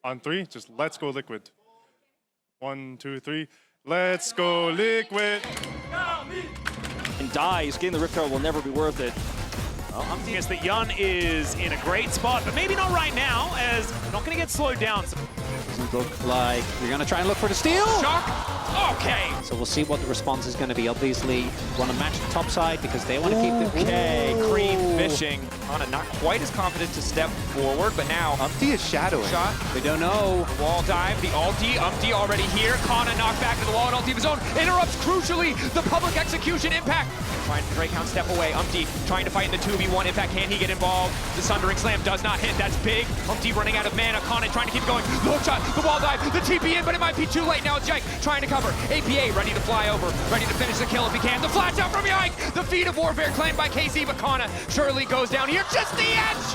On three, just let's go liquid. 1, 2, 3. Let's go liquid. And dies, getting the Rift Tower will never be worth it. Well, I'm thinking that Yun is in a great spot, but maybe not right now, as not going to get slowed down. Doesn't look like you're going to try and look for the steal. Shock. Okay. So we'll see what the response is going to be. Obviously, want to match the top side because they want to keep the... Okay, Cream fishing. Kana not quite as confident to step forward, but now Umpty is shadowing. Shot. We don't know. Wall dive, the ulti, Umpty already here. Kana knocked back to the wall and ulti of his own. Interrupts crucially the public execution impact. Trying to Drake Hound step away. Umpty trying to fight in the 2v1. In fact, can he get involved? The Sundering Slam does not hit. That's big. Umpty running out of mana. Kana trying to keep going. Low shot, the wall dive, the TP in, but it might be too late. Now it's Yike trying to cover. APA ready to fly over, ready to finish the kill if he can. The flash out from Yike. The feat of warfare claimed by KC, but Kana surely goes down here. Just the edge.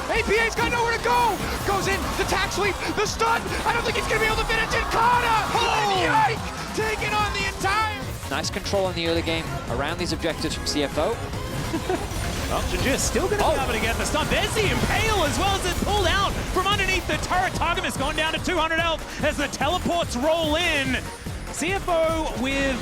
APA's got nowhere to go. Goes in, the tack sweep, the stun. I don't think he's going to be able to finish it. Kana! And Yike taking on the entire... Nice control in the early game around these objectives from CFO. Well, Jinju's still going to be able to get the stun. There's the Impale as well as it's pulled out from underneath the turret. Targamas gone down to 200 health as the teleports roll in. CFO with,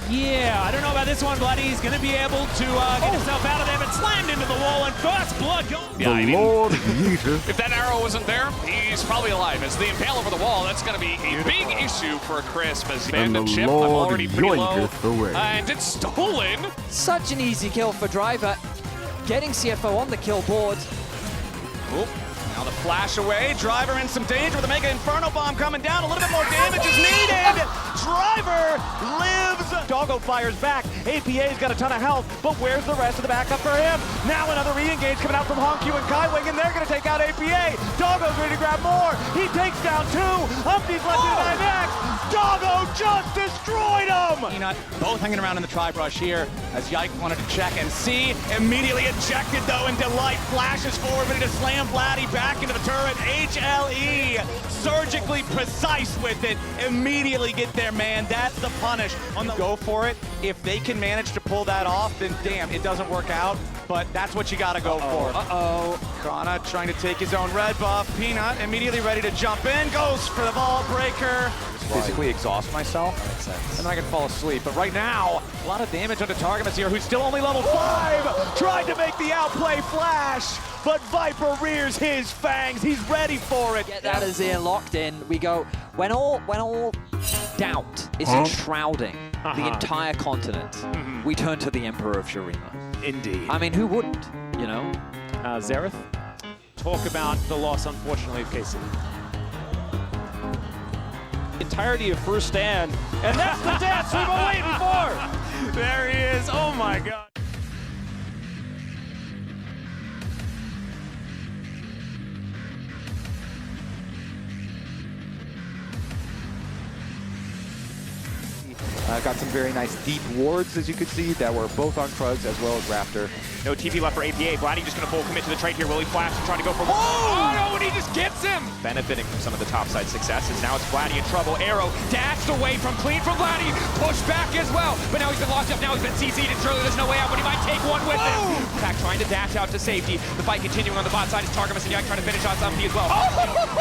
yeah, I don't know about this one, Bloody. He's going to be able to get himself out of there, but slammed into the wall and first blood goes. Yeah, I mean, if that arrow wasn't there, he's probably alive. As the Impale over the wall, that's going to be a big issue for Crisp. As abandoned ship, I'm already pretty low. And it's stolen. Such an easy kill for Driver. Getting CFO on the kill board. Oh, now the flash away. Driver in some danger with a Mega Inferno Bomb coming down. A little bit more damage is needed. Driver lives. Doggo fires back. APA's got a ton of health, but where's the rest of the backup for him? Now another re-engage coming out from Honkyu and Kaiwing, and they're going to take out APA. Doggo's ready to grab more. He takes down two. Umpty's left to 9x. Doggo just destroyed him. Peanut both hanging around in the tri-brush here as Yike wanted to check and see. Immediately ejected though, and Delight flashes forward, ready to slam Vladdy back into the turret. HLE surgically precise with it. Immediately get there, man. That's the punish. On the go for it. If they can manage to pull that off, then damn, it doesn't work out. But that's what you gotta go for. Kana trying to take his own red buff. Peanut immediately ready to jump in. Goes for the ball breaker. Physically exhaust myself, and then I can fall asleep. But right now, a lot of damage onto Targamas here, who's still only level 5. Tried to make the outplay flash, but Viper rears his fangs. He's ready for it. Get that as in locked in. We go, when all doubt is enshrouding the entire continent, we turn to the Emperor of Shurima. Indeed. I mean, who wouldn't, you know? Xerath, talk about the loss, unfortunately, of KC. Entirety of first stand, and that's the dance we've been waiting for! There he is, oh my god. Got some very nice deep wards, as you could see, that were both on Krugs as well as Raptor. No TP left for APA. Vladdy just going to full commit to the trade here. Will he flash and try to go for... Oh no, and he just gets him! Benefiting from some of the topside successes. Now it's Vladdy in trouble. Arrow dashed away from clean from Vladdy. Pushed back as well. But now he's been locked up. Now he's been CC'd and surely there's no way out, but he might take one with him. Pack trying to dash out to safety. The fight continuing on the bot side is Targamas and Yike trying to finish on something as well.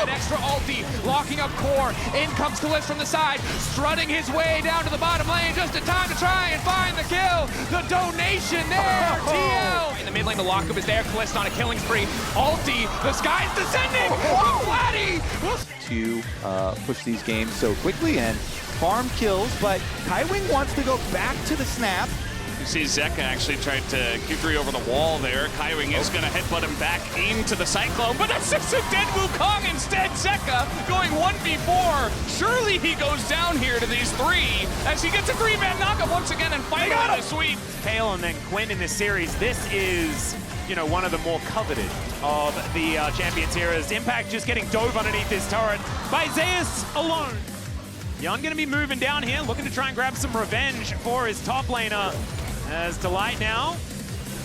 An extra ulti. Locking up core. In comes Kalist from the side. Strutting his way down to the bottom lane. Just in time to try and find the kill. The donation there. TL. In the mid lane, the lockup is there. Kalist on a killing spree. Ulti. The sky's descending. Vladdy. To push these games so quickly and farm kills, but Kaiwing wants to go back to the snap. You see Zeka actually tried to Q3 over the wall there. Kaiwing is going to headbutt him back into the Cyclone, but that's just a dead Wukong instead. Zeka going 1v4. Surely he goes down here to these 3 as he gets a 3-man knockup once again and fight on a sweep. Hale and then Quinn in this series. This is, you know, one of the more coveted of the Champions here, as Impact just getting dove underneath his turret by Zeus alone. Yun gonna be moving down here, looking to try and grab some revenge for his top laner. As Delight now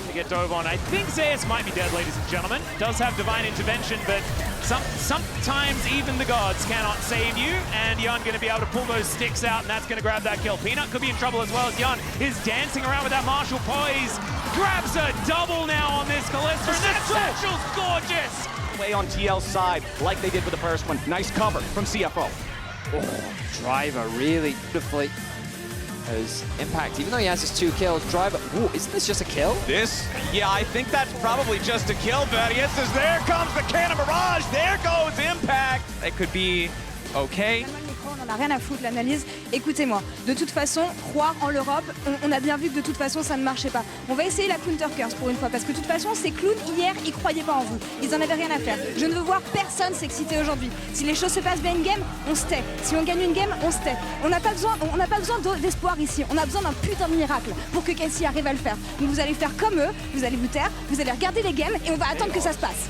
to get dove on. I think Zeus might be dead, ladies and gentlemen. Does have divine intervention, but sometimes even the gods cannot save you, and Yun gonna be able to pull those sticks out, and that's gonna grab that kill. Peanut could be in trouble as well, as Yun is dancing around with that martial poise. Grabs a double now on this Kalista, and that satchel's gorgeous! play on TL's side like they did with the first one. Nice cover from CFO. Driver really beautifully as Impact, even though he has his 2 kills, Driver, ooh, isn't this just a kill? This, yeah, I think that's probably just a kill, Thaddeus, as there comes the cannon barrage, there goes Impact. It could be okay. On n'a rien à foutre l'analyse. Écoutez-moi, de toute façon, croire en l'Europe, on a bien vu que de toute façon ça ne marchait pas. On va essayer la counter curse pour une fois, parce que de toute façon ces clowns hier ils croyaient pas en vous. Ils en avaient rien à faire. Je ne veux voir personne s'exciter aujourd'hui. Si les choses se passent bien une game, on se tait. Si on gagne une game, on se tait. On n'a pas besoin d'espoir ici. On a besoin d'un putain de miracle pour que Casey arrive à le faire. Donc vous allez faire comme eux, vous allez vous taire, vous allez regarder les games et on va attendre que ça se passe.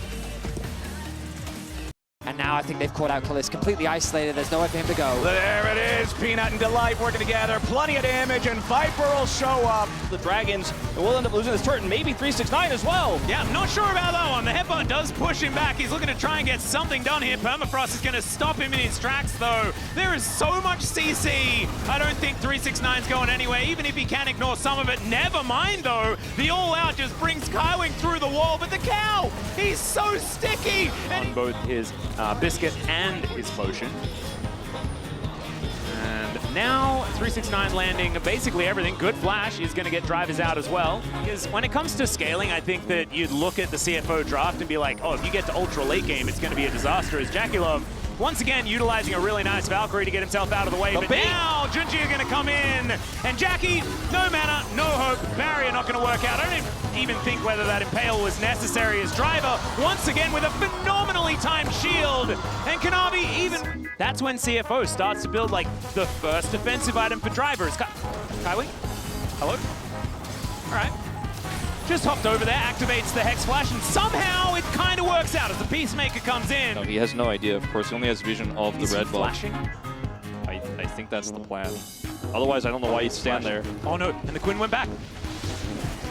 And now I think they've caught out Collis, completely isolated. There's nowhere for him to go. There it is, Peanut and Delight working together. Plenty of damage, and Viper will show up. The Dragons will end up losing this turret, and maybe 369 as well. Yeah, I'm not sure about that one. The headbutt does push him back. He's looking to try and get something done here. Permafrost is going to stop him in his tracks, though. There is so much CC. I don't think 369's going anywhere, even if he can ignore some of it. Never mind, though. The all-out just brings Kaiwing through the wall, but the cow, he's so sticky. And On both his biscuit and his potion. And now 369 landing basically everything. Good flash is going to get drivers out as well. Because when it comes to scaling, I think that you'd look at the CFO draft and be like, oh, if you get to ultra late game, it's going to be a disaster. As Jackie Love, once again, utilizing a really nice Valkyrie to get himself out of the way. But now Junji are going to come in. And Jackie, no mana, no hope. Barrier not going to work out. I don't even think whether that Impale was necessary as Driver, once again with a phenomenally timed shield. And Kanavi even... That's when CFO starts to build like the first defensive item for Drivers. Kaiwing? Hello? All right. Just hopped over there, activates the Hex Flash, and somehow it kind of works out as the Peacemaker comes in. No, he has no idea, of course. He only has vision of the red ball. Flashing? I think that's the plan. Otherwise, I don't know why he'd stand there. Oh no, and the Quinn went back.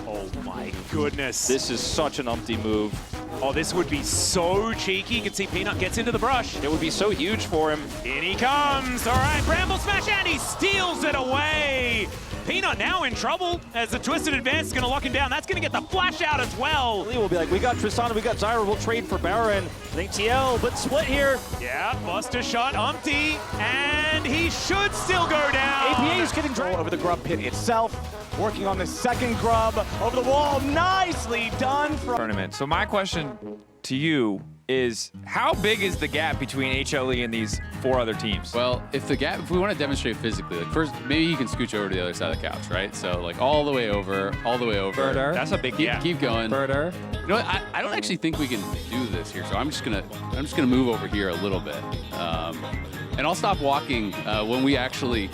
Oh my goodness. This is such an umpty move. Oh, this would be so cheeky. You can see Peanut gets into the brush. It would be so huge for him. in he comes. All right, Bramble Smash, and he steals it away. Peanut now in trouble as the Twisted Advance is going to lock him down. That's going to get the flash out as well. Lee will be like, we got Tristana, we got Zyra, we'll trade for Baron. I think TL, but split here. Yeah, Buster shot Umpty, and he should still go down. APA is getting dragged Over the grub pit itself, working on the second grub over the wall. Nicely done from Tournament. So my question to you is, how big is the gap between HLE and these 4 other teams? Well, if we want to demonstrate physically, like first, maybe you can scooch over to the other side of the couch, right? So like all the way over. Birder. That's a big gap. Keep going. Birder. You know what? I don't actually think we can do this here, so I'm just gonna move over here a little bit, and I'll stop walking when we actually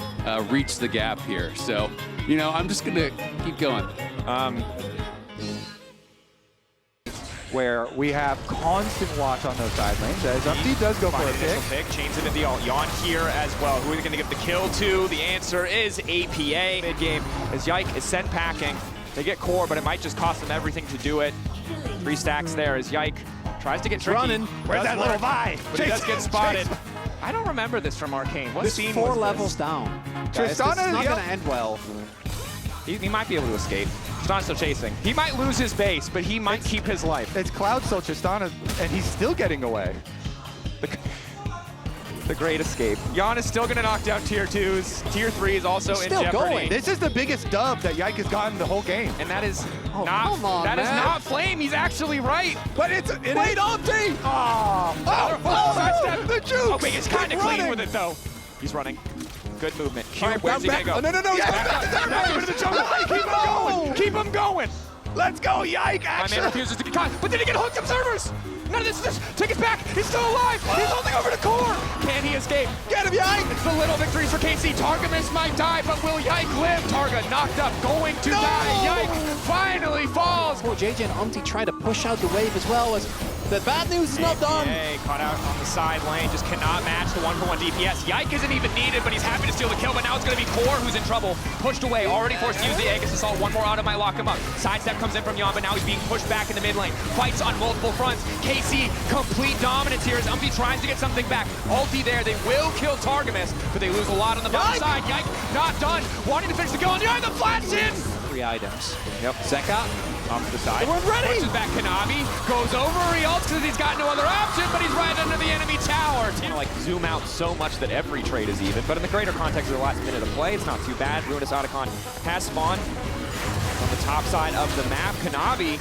reach the gap here. So, you know, I'm just gonna keep going. Where we have constant watch on those side lanes, as Umpty does go for a pick. chains into the ult. Yawn here as well. Who are they going to give the kill to? The answer is APA. Mid-game, as Yike is sent packing. They get core, but it might just cost them everything to do it. 3 stacks there as Yike tries to get tricky. Running. Where's that little Vi? But he does get spotted. Chase. I don't remember this from Arcane. What This scene 4 was levels this? down. Guys, Tristana, this is not yep. going to end well. He might be able to escape. Tristan's still chasing. He might lose his base, but he might keep his life. It's Cloud still Tristana, and he's still getting away. The great escape. Jan is still going to knock down tier 2s. Tier 3 is also in still jeopardy. going. This is the biggest dub that Yike has gotten the whole game. And that is Oh, not come on, that is man. not Flame. He's actually right. But it's Wait, Umpty! The juke! Okay, he's kind of clean with it though. He's running. Good movement. Where's he gonna go? No, Back into the jungle. Keep him going. Keep him going. Let's go, Yike! My man refuses to get caught, but did he get hooked observers? None of this is take it back. He's still alive. He's holding over the core. Can he escape? Get him, Yike! It's the little victories for KC. Targamas might die, but will Yike live? Targa knocked up, going to die. Yike finally falls. Oh, JJ and Umpty try to push out the wave as well. As the bad news is not done. Caught out on the side lane, just cannot match the 1-for-1 DPS. Yike isn't even needed, but he's happy to steal the kill. But now it's going to be Core who's in trouble. Pushed away, already forced to use the Aegis Assault. One more auto might lock him up. Sidestep comes in from Yon, but now he's being pushed back in the mid lane. Fights on multiple fronts. KC, complete dominance here as Umpty tries to get something back. Ulti there, they will kill Targamas, but they lose a lot on the bottom side. Yike not done, wanting to finish the kill, and Yike the flash in! 3 items. Yep. Zeka off to the side. We're ready! Pushes back Kanavi, goes over, he ults because he's got no other option, but he's right under the enemy tower. Kind of like zoom out so much that every trade is even, but in the greater context of the last minute of play, it's not too bad. Ruinous Otacon has spawned on the top side of the map. Kanavi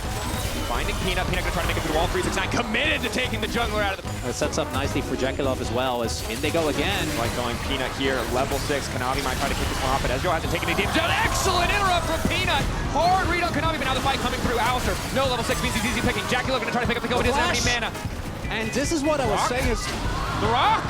finding Peanut. Peanut gonna try to make it through the wall. 369 committed to taking the jungler out of the... It sets up nicely for Jekyllov as well, as in they go again. Like going Peanut here, level 6. Kanavi might try to kick this one off, but Ezreal hasn't taken any damage. An excellent interrupt from Peanut. Hard read on Kanavi, but now the fight coming through. Alistair, no level 6 means he's easy picking. Jackie looking to try to pick up the kill, but he doesn't have any mana. And this is what I was saying is... The Rock!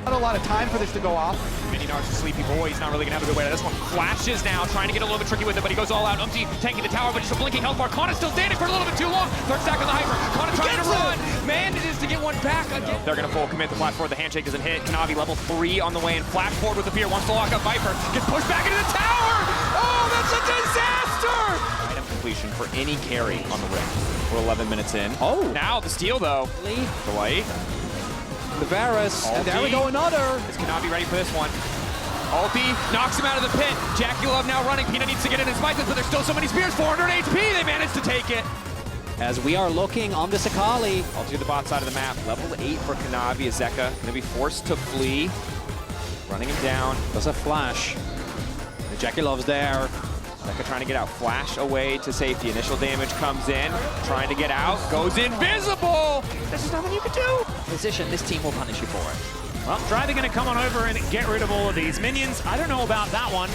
Not a lot of time for this to go off. Minignar's a sleepy boy. He's not really going to have a good way to this one. Flashes now, trying to get a little bit tricky with it, but he goes all out. Tanking the tower, but just a blinking health bar. Kana's still standing for a little bit too long. Third stack on the Hyper. Kana trying to run. Manages to get one back again. They're going to full commit the flat forward. The handshake doesn't hit. Kanavi level 3 on the way, and flash forward with the Fear. Wants to lock up Viper. Gets pushed back into the tower. Oh, that's a disaster! Item completion for any carry on the ring. We're 11 minutes in. Oh! Now the steal, though. Delay. The Varus, and there we go, another. Is Kanavi ready for this one? Ulti knocks him out of the pit. Jackie now running. Peanut needs to get in and spike this, but there's still so many spears. 400 HP. They managed to take it. As we are looking on this Akali. Ulti to the bot side of the map. Level 8 for Kanavi. Azeka going to be forced to flee. Running him down. There's a flash. The Jackylov's there. Azeka trying to get out. Flash away to safety. Initial damage comes in. Trying to get out. Goes invisible. There's just nothing you can do. Position, this team will punish you for it. Well, Driver going to come on over and get rid of all of these minions. I don't know about that one.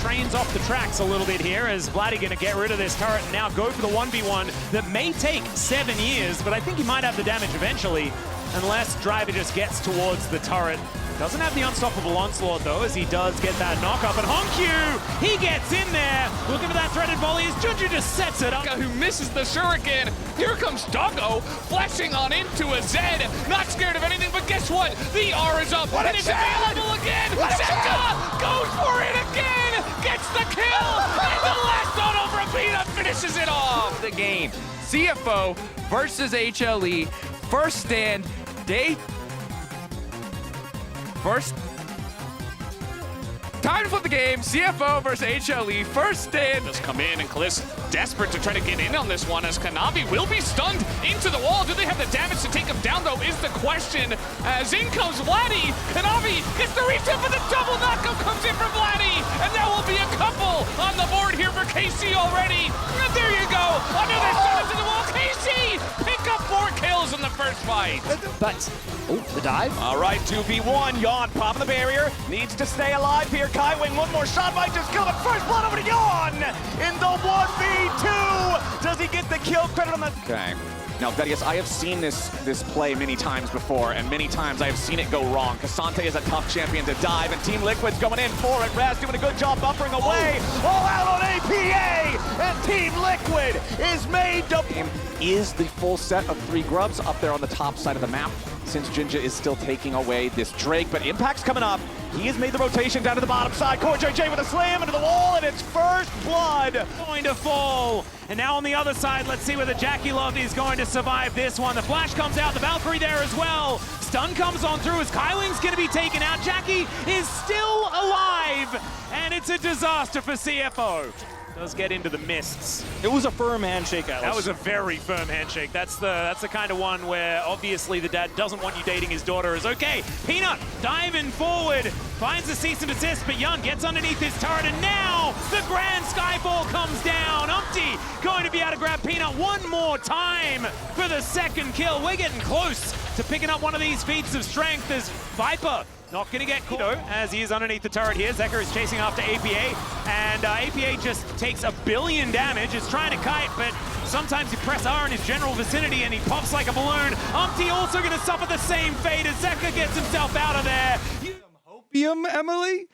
Trains off the tracks a little bit here as Vladdy going to get rid of this turret and now go for the 1v1 that may take 7 years, but I think he might have the damage eventually unless Driver just gets towards the turret. Doesn't have the unstoppable onslaught though, as he does get that knock up. And Honkyu, he gets in there, looking for that threaded volley as Junju just sets it up. Who misses the shuriken. Here comes Doggo, flashing on into a Zed. Not scared of anything, but guess what? The R is up, and it's available again. Zeka goes for it again, gets the kill, and the last auto from Peanut finishes it off. The game. CFO versus HLE. First stand. First time to flip the game. CFO versus HLE. First stand. Just come in, and Kaliss desperate to try to get in on this one as Kanavi will be stunned into the wall. Do they have the damage to take him down though is the question. As in comes Vladdy. Kanavi gets the reach up, but the double knockup comes in from Vladdy. And there will be a couple on the board here for KC already. And there you go. Another stun into the wall. KC pick up 4 kills in the first fight. But, oh, the dive. All right, 2v1. Yawn popping the barrier. Needs to stay alive here. Kaiwing, one more shot might just kill him. First blood over to Yawn in the 1v2. Does he get the kill credit on the... Okay. Now, Vedius, I have seen this play many times before, and many times I have seen it go wrong. Kasante is a tough champion to dive, and Team Liquid's going in for it. Raz doing a good job buffering away. All out on APA, and Team Liquid is made to... Is the full set of 3 grubs up there on the top side of the map, since Jinja is still taking away this Drake, but Impact's coming up. He has made the rotation down to the bottom side. Core JJ with a slam into the wall, and it's first blood. Going to fall. And now on the other side, let's see whether Jackie is going to survive this one. The flash comes out, the Valkyrie there as well. Stun comes on through as Kyling's going to be taken out. Jackie is still alive, and it's a disaster for CFO. Does get into the mists. It was a firm handshake, Alex. That was a very firm handshake. That's the kind of one where obviously the dad doesn't want you dating his daughter. Is okay. Peanut diving forward, finds the cease and desist, but Young gets underneath his turret, and now the grand skyfall comes down. Umpty going to be able to grab Peanut one more time for the second kill. We're getting close to picking up one of these feats of strength as Viper not going to get caught as he is underneath the turret here. Zeker is chasing after APA, and APA just takes 1 billion damage. Is trying to kite, but sometimes you press R in his general vicinity and he pops like a balloon. Umpty also going to suffer the same fate as Zeka gets himself out of there. Hopium, Emily?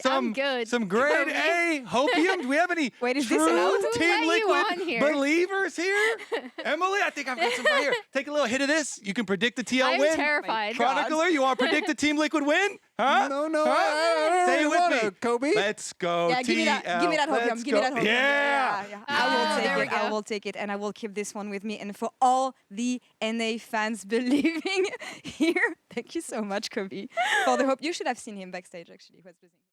I'm good. Some grade A hopium? Do we have any Wait, is this true allowed? Team Why are you Liquid on here? believers here? Emily, I think I've got some right here. Take a little hit of this. You can predict the TL I'm win. terrified. Chronicler, you want to predict the Team Liquid win? Huh? No. Huh? Say it with me. Kobe? Let's go, Yeah, give me that hopium. Let's Give me that go. hopium. Yeah. I will take it, and I will keep this one with me. And for all the NA fans believing here, thank you so much, Kobe, for the hope. You should have seen him backstage, actually. He was busy.